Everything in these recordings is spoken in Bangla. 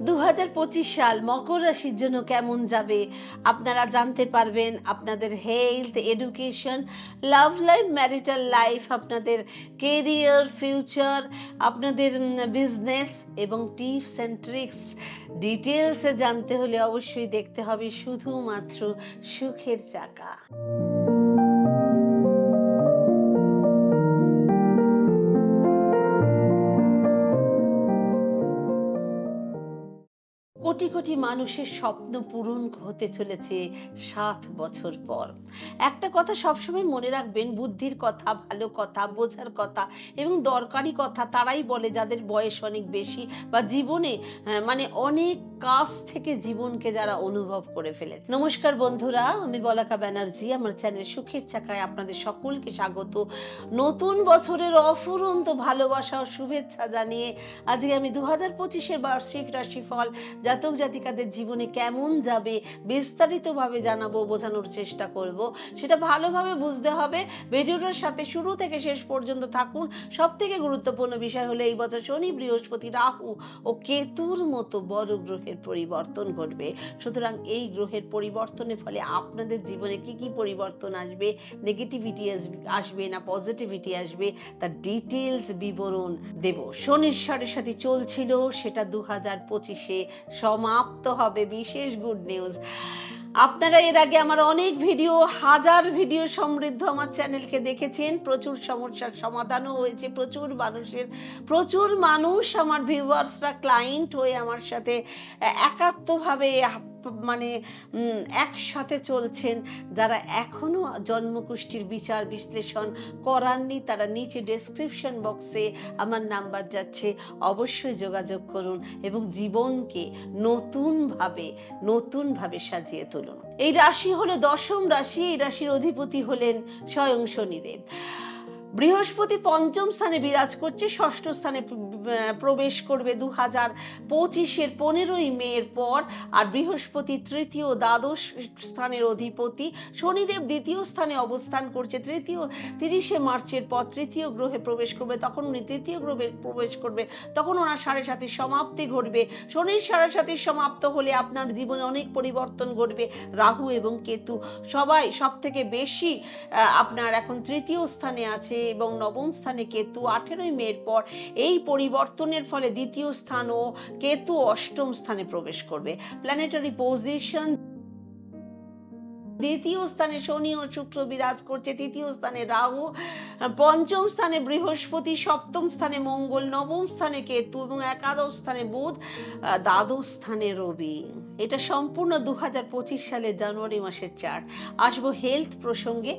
2025 সাল মকর রাশির জন্য কেমন যাবে আপনারা জানতে পারবেন। আপনাদের health, education, love life, marital life, আপনাদের কেরিয়ার, ফিউচার, আপনাদের বিজনেস এবং টিপস অ্যান্ড ট্রিক্স ডিটেলসে জানতে হলে অবশ্যই দেখতে হবে শুধুমাত্র সুখের চাকা। কোটি কোটি মানুষের স্বপ্ন পূরণ হতে চলেছে 7 বছর পর। একটা কথা সবসময় মনে রাখবেন, বুদ্ধির কথা, ভালো কথা, বোঝার কথা এবং দরকারি কথা তারাই বলে যাদের বয়স অনেক বেশি বা জীবনে অনেক কাছ থেকে জীবনকে যারা অনুভব করে ফেলেছে। নমস্কার বন্ধুরা, আমি বলাকা ব্যানার্জি, আমার চ্যানেল সুখের চাকায় আপনাদের সকলকে স্বাগত। নতুন বছরের অফুরন্ত ভালোবাসা ও শুভেচ্ছা জানিয়ে আজকে আমি 2025-এর বার্ষিক রাশিফল জাতক জাতিকাদের জীবনে কেমন যাবে বিস্তারিতভাবে জানাবো, বোঝানোর চেষ্টা করব। সেটা ভালোভাবে বুঝতে হবে। ভিডিওটার সাথে শুরু থেকে শেষ পর্যন্ত থাকুন। সব থেকে গুরুত্বপূর্ণ বিষয় হলো এই বছর শনি, বৃহস্পতি, রাহু ও কেতুর মতো বড় গ্রহের পরিবর্তন ঘটবে। সুতরাং এই গ্রহের পরিবর্তনের ফলে আপনাদের জীবনে কি কি পরিবর্তন আসবে, নেগেটিভিটি আসবে না পজিটিভিটি আসবে, তার ডিটেলস বিবরণ দেব। শনির সাড়ে চলছিল, সেটা 2025-এ সমাপ্ত হবে। বিশেষ গুড নিউজ, আপনারা এর আগে আমার অনেক ভিডিও, হাজার ভিডিও সমৃদ্ধ আমার চ্যানেলকে দেখেছেন। প্রচুর সমস্যার সমাধানও হয়েছে। প্রচুর মানুষ আমার ভিউয়ার্সরা ক্লায়েন্ট হয়ে আমার সাথে একাত্মভাবে একসাথে চলছেন। যারা এখনো জন্মকুষ্ঠির বিচার বিশ্লেষণ করাননি তারা নিচে ডেসক্রিপশন বক্সে আমার নাম্বার যাচ্ছে, অবশ্যই যোগাযোগ করুন এবং জীবনকে নতুনভাবে সাজিয়ে তুলুন। এই রাশি হলো 10ম রাশি। এই রাশির অধিপতি হলেন স্বয়ং শনিদেব। বৃহস্পতি 5ম স্থানে বিরাজ করছে, 6ষ্ঠ স্থানে প্রবেশ করবে 2025-এর 15ই মের পর। আর বৃহস্পতি তৃতীয় দ্বাদশ স্থানের অধিপতি। শনিদেব দ্বিতীয় স্থানে অবস্থান করছে। 30শে মার্চের পর তৃতীয় গ্রহে প্রবেশ করবে। তখন উনি তৃতীয় গ্রহে প্রবেশ করবে, তখন ওনার 7.5 সমাপ্তি ঘটবে। শনির 7.5 সমাপ্ত হলে আপনার জীবনে অনেক পরিবর্তন ঘটবে। রাহু এবং কেতু সব থেকে বেশি আপনার এখন তৃতীয় স্থানে আছে এবং 9ম স্থানে কেতু। 18ই মের পর এই পরিবর্তনের ফলে দ্বিতীয় স্থান ও কেতু 8ম স্থানে প্রবেশ করবে। প্ল্যানেটারি পজিশন: দ্বিতীয় স্থানে শনি ও শুক্র বিরাজ করছে, তৃতীয় স্থানে রাহু, 5ম স্থানে বৃহস্পতি, 7ম স্থানে মঙ্গল, 9ম স্থানে কেতু এবং একাদশ স্থানে বুধ, দ্বাদশ স্থানে রবি। এটা সম্পূর্ণ 2025 সালের জানুয়ারি মাসের চার্ট। আসবো হেলথ প্রসঙ্গে।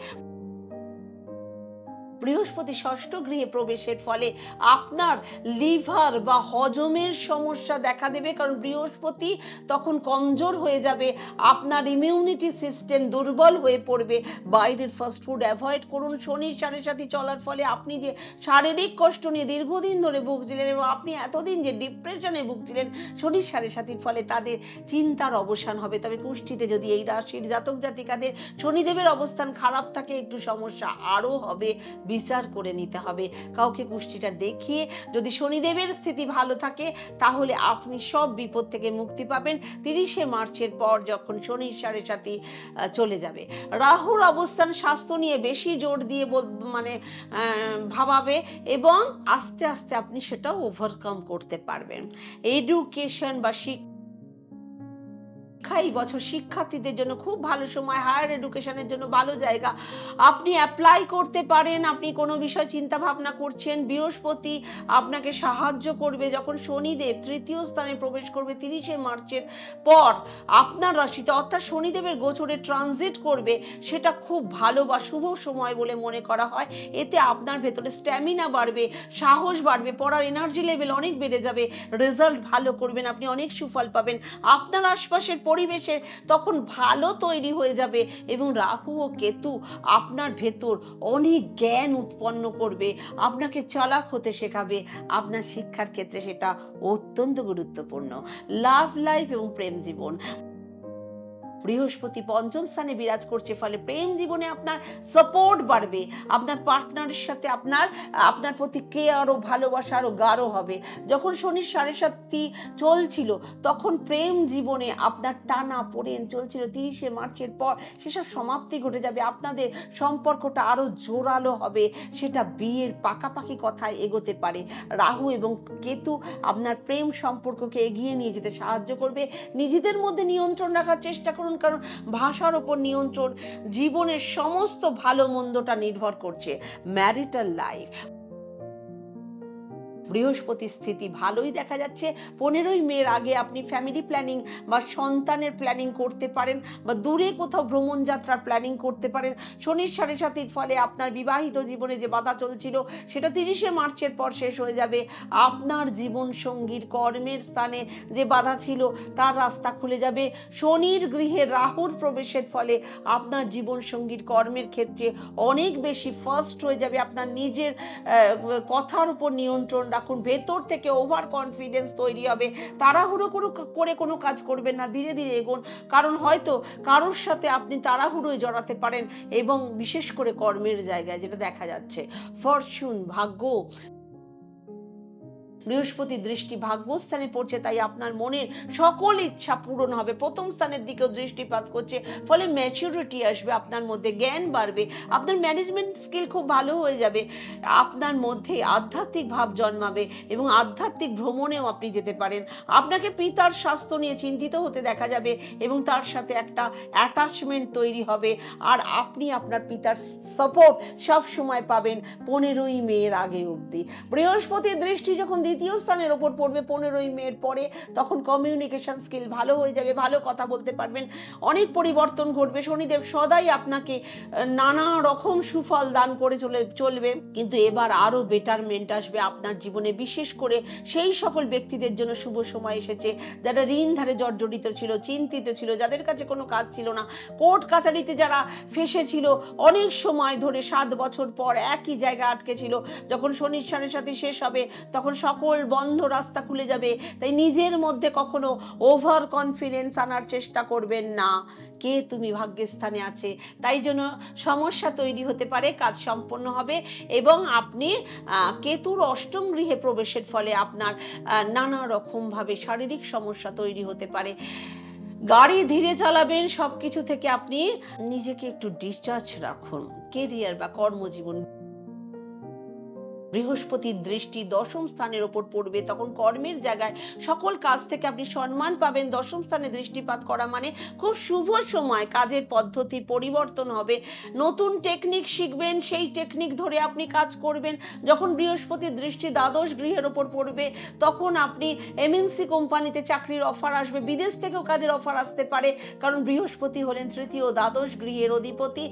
বৃহস্পতি 6ষ্ঠ গৃহে প্রবেশের ফলে আপনার লিভার বা হজমের সমস্যা দেখা দেবে, কারণ বৃহস্পতি তখন কমজোর হয়ে যাবে। আপনার ইমিউনিটি সিস্টেম দুর্বল হয়ে পড়বে। বাইরের ফাস্টফুড অ্যাভয়েড করুন। শনির 7.5 চলার ফলে আপনি যে শারীরিক কষ্ট নিয়ে দীর্ঘদিন ধরে ভুগছিলেন এবং আপনি এতদিন যে ডিপ্রেশনে ভুগছিলেন, শনির 7.5 ফলে তাদের চিন্তার অবসান হবে। তবে কুষ্ঠিতে যদি এই রাশির জাতক জাতিকাদের শনিদেবের অবস্থান খারাপ থাকে, একটু সমস্যা আরও হবে। বিচার করে নিতে হবে। কাউকে কুষ্ঠিটা দেখিয়ে, যদি শনিদেবের স্থিতি ভালো থাকে তাহলে আপনি সব বিপদ থেকে মুক্তি পাবেন 30শে মার্চের পর, যখন শনির 7.5 চলে যাবে। রাহুর অবস্থান স্বাস্থ্য নিয়ে বেশি জোর দিয়ে ভাবাবে এবং আস্তে আস্তে আপনি সেটাও ওভারকাম করতে পারবেন। এডুকেশন বা এই বছর শিক্ষার্থীদের জন্য খুব ভালো সময়। হায়ার এডুকেশনের জন্য ভালো জায়গা, আপনি অ্যাপ্লাই করতে পারেন। আপনি কোনো বিষয় চিন্তা ভাবনা করছেন, বৃহস্পতি আপনাকে সাহায্য করবে। যখন শনিদেব তৃতীয় স্থানে প্রবেশ করবে 30শে মার্চের পর আপনার রাশিতে, অর্থাৎ শনিদেবের গোচরে ট্রানজিট করবে, সেটা খুব ভালো বা শুভ সময় বলে মনে করা হয়। এতে আপনার ভেতরে স্ট্যামিনা বাড়বে, সাহস বাড়বে, পড়ার এনার্জি লেভেল অনেক বেড়ে যাবে, রেজাল্ট ভালো করবেন, আপনি অনেক সুফল পাবেন। আপনার আশপাশের পরিবেশে তখন ভালো তৈরি হয়ে যাবে এবং রাহু ও কেতু আপনার ভেতর অনেক জ্ঞান উৎপন্ন করবে, আপনাকে চালাক হতে শেখাবে। আপনার শিক্ষার ক্ষেত্রে সেটা অত্যন্ত গুরুত্বপূর্ণ। লাভ লাইফ এবং প্রেম জীবন: বৃহস্পতি পঞ্চম স্থানে বিরাজ করছে, ফলে প্রেম জীবনে আপনার সাপোর্ট বাড়বে, আপনার পার্টনারের সাথে আপনার প্রতি কেয়ার ও ভালোবাসা আরো গাঢ় হবে। যখন শনির 7.5 চলছিল তখন প্রেম জীবনে আপনার টানা পোড়েন চলছিল, 30শে মার্চের পর সেসব সমাপ্তি ঘটে যাবে, আপনাদের সম্পর্কটা আরো জোরালো হবে, সেটা বিয়ের পাকাপাকি কথায় এগোতে পারে। রাহু এবং কেতু আপনার প্রেম সম্পর্ককে এগিয়ে নিয়ে যেতে সাহায্য করবে। নিজেদের মধ্যে নিয়ন্ত্রণ রাখার চেষ্টা করুন, কারণ ভাষার উপর নিয়ন্ত্রণ জীবনের সমস্ত ভালো মন্দটা নির্ভর করছে। ম্যারিটাল লাইফ, বৃহস্পতির স্থিতি ভালোই দেখা যাচ্ছে। 15ই মের আগে আপনি ফ্যামিলি প্ল্যানিং বা সন্তানের প্ল্যানিং করতে পারেন, বা দূরে কোথাও ভ্রমণ যাত্রার প্ল্যানিং করতে পারেন। শনির 7.5 ফলে আপনার বিবাহিত জীবনে যে বাধা চলছিল সেটা 30শে মার্চের পর শেষ হয়ে যাবে। আপনার জীবন সঙ্গীর কর্মের স্থানে যে বাধা ছিল তার রাস্তা খুলে যাবে। শনির গৃহে রাহুর প্রবেশের ফলে আপনার জীবন সঙ্গীর কর্মের ক্ষেত্রে অনেক বেশি ফার্স্ট হয়ে যাবে। আপনার নিজের কথার উপর নিয়ন্ত্রণ রাখুন, ভেতর থেকে ওভার কনফিডেন্স তৈরি হবে। তাড়াহুড়ো করে কোনো কাজ করবেন না, ধীরে ধীরে এগোন, কারণ হয়তো কারোর সাথে আপনি তাড়াহুড়োয় জড়াতে পারেন, এবং বিশেষ করে কর্মের জায়গায় যেটা দেখা যাচ্ছে। ফরচুন, ভাগ্য, বৃহস্পতির দৃষ্টি ভাগ্যস্থানে পড়ছে, তাই আপনার মনের সকল ইচ্ছা পূরণ হবে। প্রথম স্থানের দিকেও দৃষ্টিপাত করছে, ফলে ম্যাচুরিটি আসবে, আপনার মধ্যে জ্ঞান বাড়বে, আপনার ম্যানেজমেন্ট স্কিল খুব ভালো হয়ে যাবে, আপনার মধ্যে আধ্যাত্মিক ভাব জন্মাবে এবং আধ্যাত্মিক ভ্রমণেও আপনি যেতে পারেন। আপনাকে পিতার স্বাস্থ্য নিয়ে চিন্তিত হতে দেখা যাবে এবং তার সাথে একটা অ্যাটাচমেন্ট তৈরি হবে, আর আপনি আপনার পিতার সাপোর্ট সব সময় পাবেন 15ই মের আগে অবধি। বৃহস্পতির দৃষ্টি যখন দ্বিতীয় স্থানের ওপর পড়বে 15ই মের পরে, তখন কমিউনিকেশন স্কিল ভালো হয়ে যাবে, ভালো কথা বলতে পারবেন, অনেক পরিবর্তন ঘটবে। শনিদেব সদাই আপনাকে নানা রকম সুফল দান করে চলবে, কিন্তু এবার আরো বেটারমেন্ট আসবে আপনার জীবনে। বিশেষ করে সেই সকল ব্যক্তিদের জন্য শুভ সময় এসেছে যারা ঋণ ধারে জর্জরিত ছিল, চিন্তিত ছিল, যাদের কাছে কোনো কাজ ছিল না, কোর্ট কাছারিতে যারা ফেসেছিল অনেক সময় ধরে, 7 বছর পর একই জায়গায় আটকে ছিল, যখন শনির 7.5 শেষ হবে তখন সকল বন্ধ রাস্তা খুলে যাবে। তাই নিজের মধ্যে কখনো ওভার কনফিডেন্স আনার চেষ্টা করবেন না। কে তুমি ভাগ্যের স্থানে আছে, তাই জন্য সমস্যা তৈরি হতে পারে, কাজ সম্পন্ন হবে। এবং আপনি কেতুর 8ম গৃহে প্রবেশের ফলে আপনার নানা রকম ভাবে শারীরিক সমস্যা তৈরি হতে পারে। গাড়ি ধীরে চালাবেন, সবকিছু থেকে আপনি নিজেকে একটু ডিসচার্জ রাখুন। কেরিয়ার বা কর্মজীবন, বৃহস্পতির দৃষ্টি 10ম স্থানের ওপর পড়বে, তখন কর্মের জায়গায় সকল কাজ থেকে আপনি সম্মান পাবেন। 10ম স্থানে দৃষ্টিপাত করা মানে খুব শুভ সময়, কাজের পদ্ধতির পরিবর্তন হবে, নতুন টেকনিক শিখবেন, সেই টেকনিক ধরে আপনি কাজ করবেন। যখন বৃহস্পতির দৃষ্টি দ্বাদশ গৃহের ওপর পড়বে তখন আপনি এমএনসি কোম্পানিতে চাকরির অফার আসবে, বিদেশ থেকেও কাজের অফার আসতে পারে, কারণ বৃহস্পতি হলেন তৃতীয় দ্বাদশ গৃহের অধিপতি।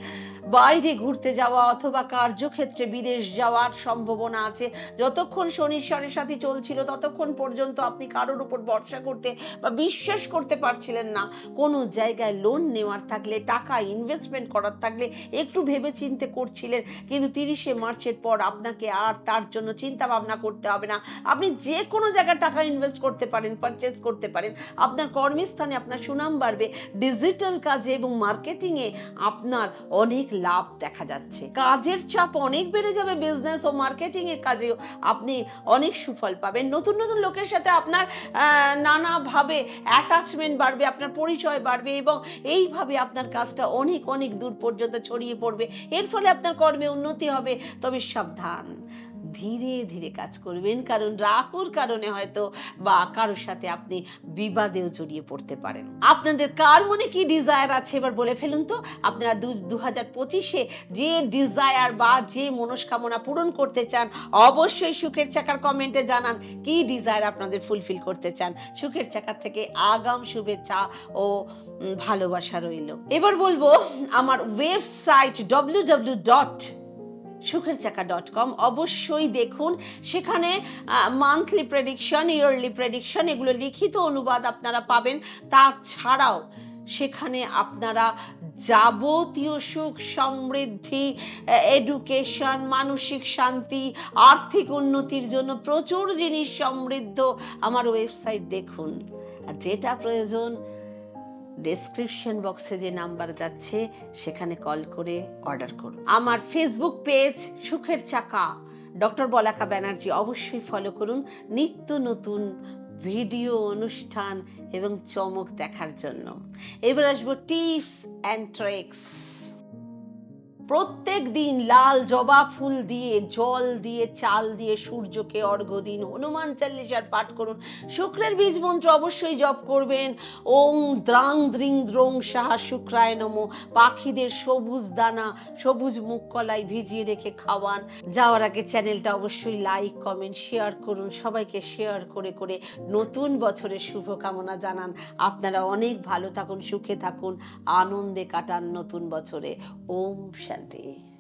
বাইরে ঘুরতে যাওয়া অথবা কার্যক্ষেত্রে বিদেশ যাওয়ার সম্ভাবনা আছে। যতক্ষণ শনির 7.5 চলছিল ততক্ষণ পর্যন্ত আপনি কারোর উপর ভরসা করতে বা বিশ্বাস করতে পারছিলেন না। কোনো জায়গায় লোন নেওয়ার থাকলে, টাকা ইনভেস্টমেন্ট করার থাকলে একটু ভেবে চিন্তে করছিলেন, কিন্তু 30শে মার্চের পর আপনাকে আর তার জন্য চিন্তা ভাবনা করতে হবে না। আপনি যে কোনো জায়গায় টাকা ইনভেস্ট করতে পারেন, পারচেজ করতে পারেন। আপনার কর্মস্থানে আপনার সুনাম বাড়বে, ডিজিটাল কাজে এবং মার্কেটিংয়ে আপনার অনেক লাভ দেখা যাচ্ছে। কাজের চাপ অনেক বেড়ে যাবে, বিজনেস ও মার্কেটিং এর কাজেও আপনি অনেক সুফল পাবেন। নতুন নতুন লোকের সাথে আপনার নানাভাবে অ্যাটাচমেন্ট বাড়বে, আপনার পরিচয় বাড়বে, এবং এইভাবে আপনার কাজটা অনেক অনেক দূর পর্যন্ত ছড়িয়ে পড়বে। এর ফলে আপনার কর্মে উন্নতি হবে। তবে সাবধান, ধীরে ধীরে কাজ করবেন, কারণ রাহুর কারণে হয়তো বা কারোর সাথে আপনি বিবাদেও জড়িয়ে পড়তে পারেন। আপনাদের কার মনে কি ডিজায়ার আছে এবার বলে ফেলুন তো। আপনারা 2025-এ যে ডিজায়ার বা যে মনস্কামনা পূরণ করতে চান, অবশ্যই সুখের চাকার কমেন্টে জানান কি ডিজায়ার আপনাদের ফুলফিল করতে চান। সুখের চাকার থেকে আগাম শুভেচ্ছা ও ভালোবাসা রইল। এবার বলবো আমার ওয়েবসাইট www.sukherchaka.com অবশ্যই দেখুন। সেখানে মান্থলি প্রেডিকশন, ইয়ারলি প্রেডিকশন, এগুলো লিখিত অনুবাদ আপনারা পাবেন। তাছাড়াও সেখানে আপনারা যাবতীয় সুখ সমৃদ্ধি, এডুকেশন, মানসিক শান্তি, আর্থিক উন্নতির জন্য প্রচুর জিনিস সমৃদ্ধ আমার ওয়েবসাইট দেখুন। আর যেটা প্রয়োজন ডেসক্রিপশন বক্সে যে নাম্বার যাচ্ছে সেখানে কল করে অর্ডার করুন। আমার ফেসবুক পেজ সুখের চাকা ডক্টর বলাকা ব্যানার্জি অবশ্যই ফলো করুন নিত্য নতুন ভিডিও, অনুষ্ঠান এবং চমক দেখার জন্য। এবার আসবো টিপস অ্যান্ড ট্রিক্স। প্রত্যেক দিন লাল জবা ফুল দিয়ে, জল দিয়ে, চাল দিয়ে সূর্যকে অর্ঘ্য দিন, হনুমান চালিসার পাঠ করুন, শুক্রের বীজ মন্ত্র অবশ্যই জপ করবেন। ওং দ্রাং দ্রিং দ্রোং সাহা শুক্রায় নমঃ। পাখিদের সবুজ দানা, সবুজ মুগ কলাই ভিজিয়ে রেখে খাওয়ান। যাওয়ার আগে চ্যানেলটা অবশ্যই লাইক, কমেন্ট, শেয়ার করুন। সবাইকে শেয়ার করে করে নতুন বছরের শুভকামনা জানান। আপনারা অনেক ভালো থাকুন, সুখে থাকুন, আনন্দে কাটান নতুন বছরে। ওম শান্তি।